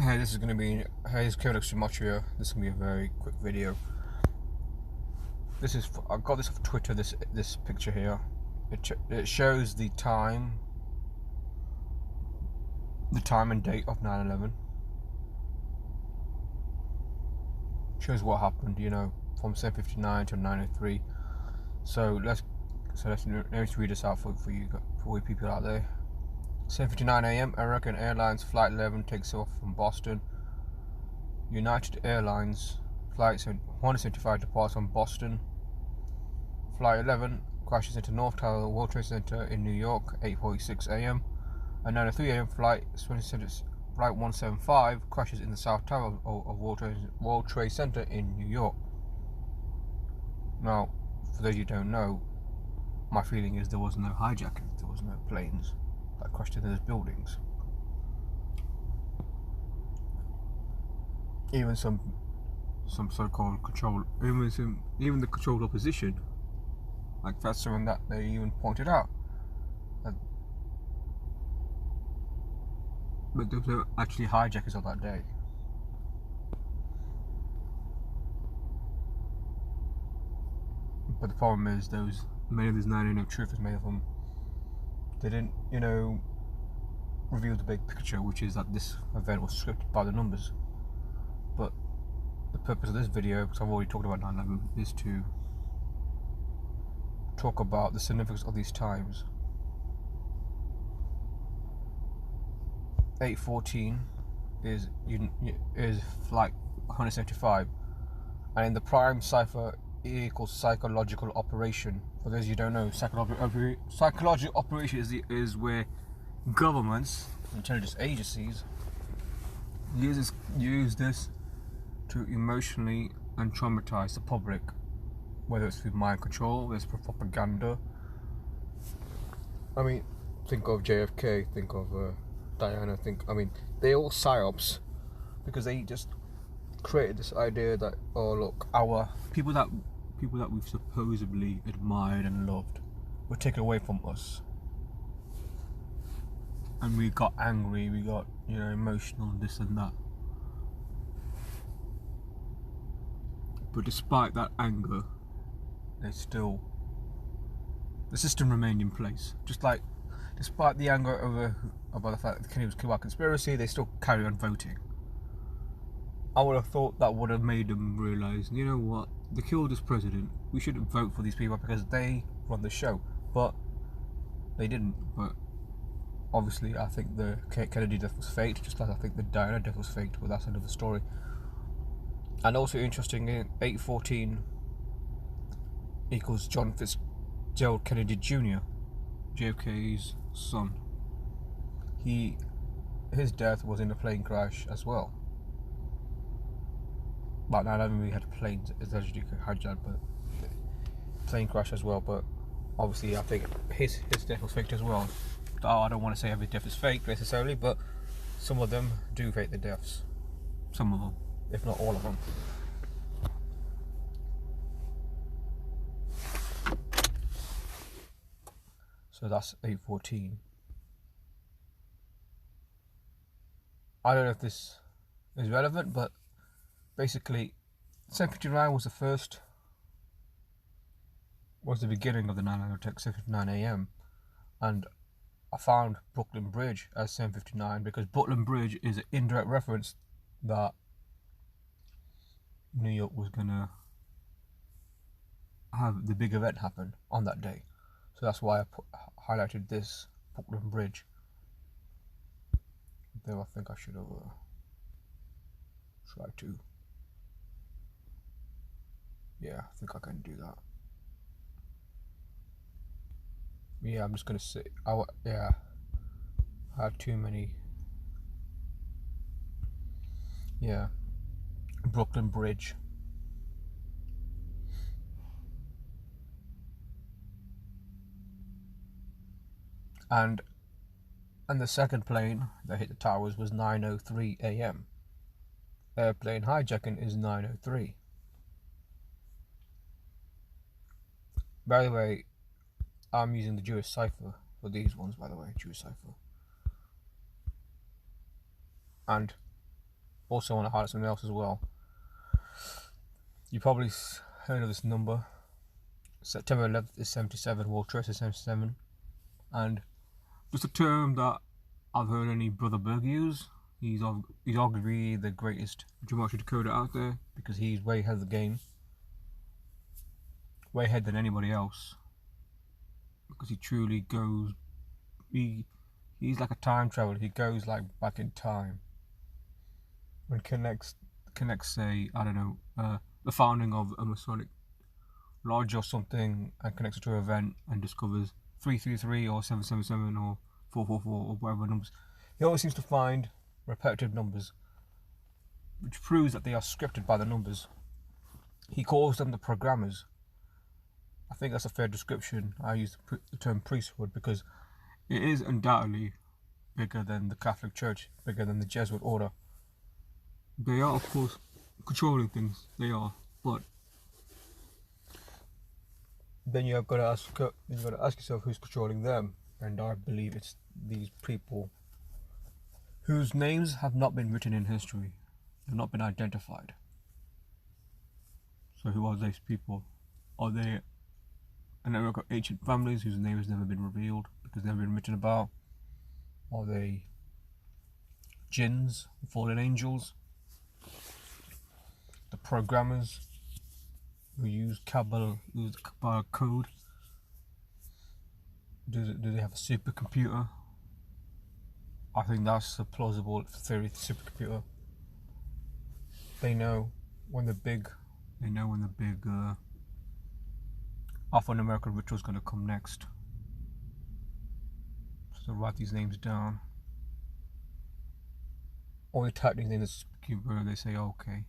Hey, this is going to be, hey, it's Kevin here. This is going to be a very quick video. I got this off Twitter, this picture here. It shows the time and date of 9/11. Shows what happened, from 7:59 to 9:03. So let me read this out for you people out there. 7:59 a.m. American Airlines Flight 11 takes off from Boston. United Airlines Flight 175 departs from Boston. Flight 11 crashes into North Tower World Trade Center in New York, 8:46 a.m. At 9:03 a.m. Flight 175 crashes in the South Tower of World Trade Center in New York. Now, for those you don't know, my feeling is there was no hijacking, there was no planes that crashed into those buildings. Even some so-called control, even the controlled opposition, like that's something that they even pointed out. But there were actually hijackers on that day. But the problem is, many of those 9/11 truthers, many of them, they didn't, reveal the big picture, which is that this event was scripted by the numbers. But the purpose of this video, because I've already talked about 9/11, is to talk about the significance of these times. 8:14 is flight 175, and in the prime cipher E equals psychological operation. For those you don't know, psychological operation is where governments, intelligence agencies, use this to emotionally and traumatize the public, whether it's through mind control, whether it's for propaganda. I mean, think of JFK, think of Diana, they all psyops, because they just created this idea that, oh look, our people that we've supposedly admired and loved were taken away from us, and we got angry, we got emotional, this and that. But despite that anger, the system remained in place. Just like, despite the anger about the fact that Kennedy was killed by conspiracy, they still carry on voting. I would have thought that would have made them realise, you know what, they killed this president, we shouldn't vote for these people because they run the show. But they didn't. But obviously I think the Kennedy death was faked, just like I think the Diana death was faked, but that's another story. And also interesting, 8:14 equals John Fitzgerald Kennedy Jr., JFK's son. His death was in a plane crash as well. But now we had planes allegedly hijacked, but plane crash as well. But obviously I think his death was faked as well. I don't want to say every death is fake necessarily, but some of them do fake the deaths. Some of them, if not all of them. So that's 8:14. I don't know if this is relevant, but basically 7:59 was the beginning of the 9/11 attack, 7:59 a.m. and I found Brooklyn Bridge as 7:59 because Brooklyn Bridge is an indirect reference that New York was gonna have the big event happen on that day. So that's why I highlighted this Brooklyn Bridge. Though I think I should have tried to. Yeah, I think I can do that. Yeah, I'm just gonna say, I had too many. Yeah, Brooklyn Bridge. And the second plane that hit the towers was 9:03 a.m. Airplane hijacking is 9:03. By the way, I'm using the Jewish cipher for these ones, by the way, Jewish cipher. And also want to highlight something else as well. You probably heard of this number. September 11th is 77, World Trade is 77, and just a term that I've heard only Brother Berg use. He's arguably the greatest geometry decoder out there because he's way ahead of the game, way ahead than anybody else, because he truly goes, he's like a time traveler. He goes like back in time and connects say, I don't know, the founding of a Masonic lodge or something, and connects it to an event and discovers 333 or 777 or 444 or whatever numbers. He always seems to find repetitive numbers, which proves that they are scripted by the numbers. He calls them the programmers. I think that's a fair description. I use the term priesthood because it is undoubtedly bigger than the Catholic Church, bigger than the Jesuit order. They are, of course, controlling things. They are, but then you've got to ask yourself who's controlling them, and I believe it's these people whose names have not been written in history, have not been identified. So who are these people? Are they a network of ancient families whose name has never been revealed because they've never been written about? Are they jinns, fallen angels, the programmers who use the Kabbalah code? Do they have a supercomputer? I think that's a plausible theory. Supercomputer. They know when the big alphanumerical ritual is going to come next. So write these names down. Or they type these names in the supercomputer. They say okay.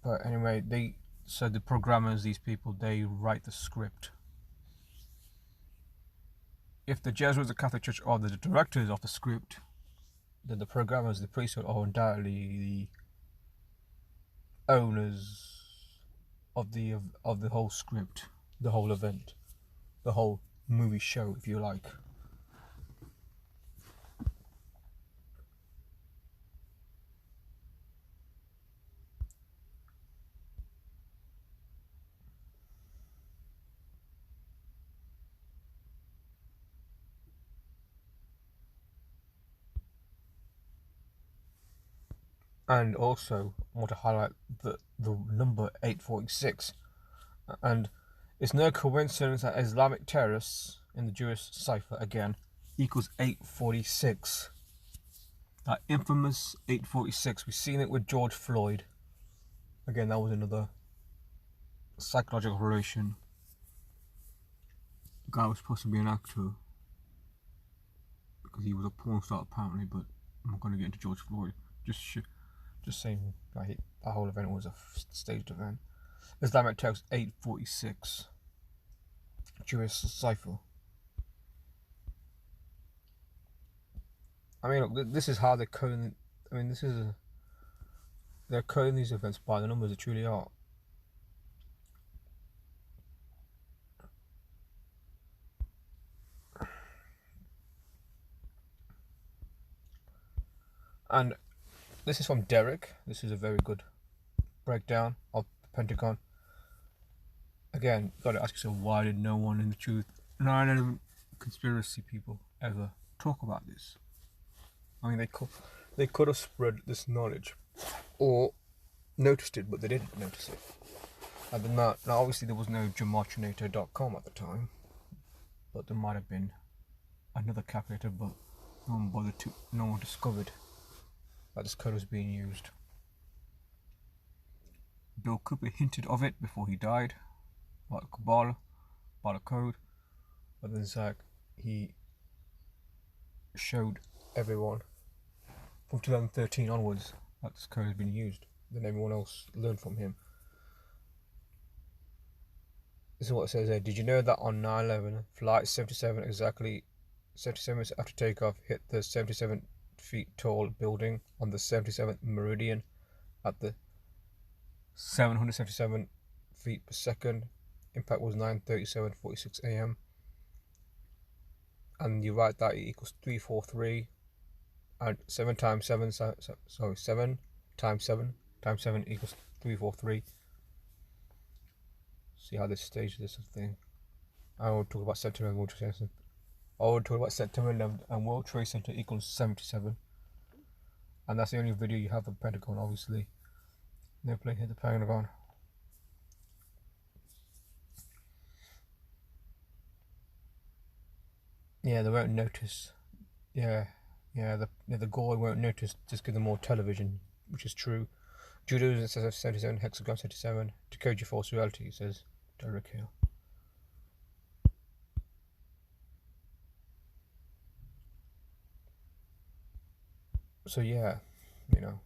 But anyway, the programmers, these people, they write the script. If the Jesuits, the Catholic Church, are the directors of the script, then the programmers, the priesthood, are undoubtedly the owners of the whole script, the whole event, the whole movie show, if you like. And also, I want to highlight the number 846. And it's no coincidence that Islamic terrorists in the Jewish cipher, again, equals 846. That infamous 846. We've seen it with George Floyd. Again, that was another psychological relation. The guy was supposed to be an actor because he was a porn star apparently, but I'm not going to get into George Floyd. Just saying, like, that whole event was a staged event. Islamic text 846. Jewish cipher. I mean, look, this is how they're coding. I mean, they're coding these events by the numbers. They truly are. And this is from Derek. This is a very good breakdown of the Pentagon. Again, you got to ask yourself, why did no one in the truth, none of the conspiracy people ever talk about this? I mean, they could have spread this knowledge or noticed it, but they didn't notice it. And then now obviously there was no gematinator.com at the time, but there might have been another calculator, but no one discovered that this code was being used. Bill Cooper hinted of it before he died, about Kabbalah, about a code, but then Zach, he showed everyone from 2013 onwards that this code has been used. Then everyone else learned from him. This is what it says there. Did you know that on 9/11, Flight 77, exactly 77 minutes after takeoff, hit the 77 feet tall building on the 77th meridian at the 777 feet per second. Impact was 9:37:46 a.m. and you write that it equals 343, and 7 times 7, sorry, 7 times 7 times 7 equals 343. See how this stage this thing. I will talk about September and World Trade Center. I will talk about September 11th and World Trade Center equals 77. And that's the only video you have of Pentagon, obviously. No plane hit the Pentagon. Yeah, they won't notice. Yeah, the goal won't notice. Just give them more television, which is true. Judo says 77, Hexagon 77. Takoji False Reality says Derek Hill. So yeah, you know.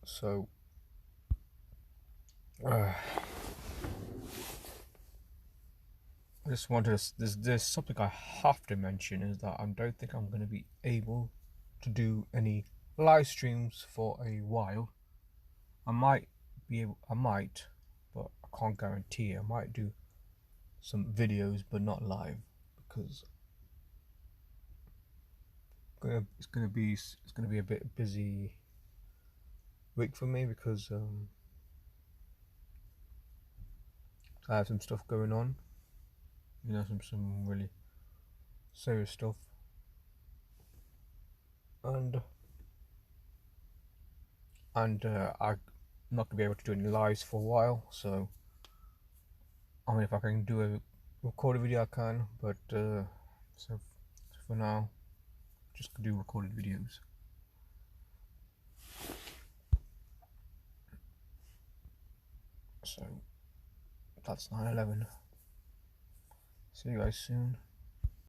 So I just wanted to, there's something I have to mention, is that I don't think I'm going to be able to do any live streams for a while. I might, but I can't guarantee it. I might do some videos, but not live, because it's gonna be a bit busy week for me, because I have some stuff going on. You know, some really serious stuff, and I'm not gonna be able to do any lives for a while. So I mean, if I can do a recorded video, I can. But so for now, just do recorded videos. So that's 9/11. See you guys soon.